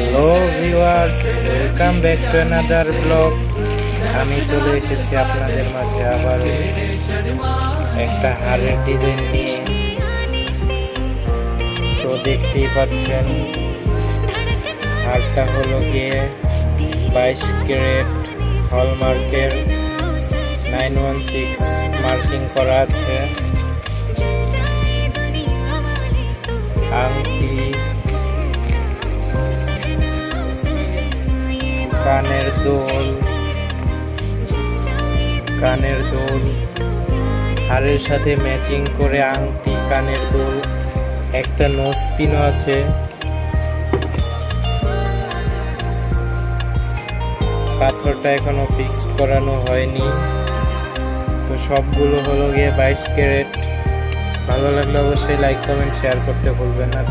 Hello viewers, welcome back to another blog. আমি চলে এসেছি আপনাদের মাঝে আবার একটা হারের ডিজাইন নিয়ে। সো দেখতেই পাচ্ছেন, হারটা হলো গিয়ে 22 ক্যারেট হলমার্কের 916 মার্কিং করা আছে। আংটি, কানের দুল হারের সাথে ম্যাচিং করে আংটি, কানের দুল, একটা নোজ পিনও আছে। পাথরটা এখনো ফিক্সড করানো হয়নি। তো সবগুলো হলো গিয়ে 22 ক্যারেট। ভালো লাগলে অবশ্যই লাইক, কমেন্ট, শেয়ার করতে ভুলবেন না।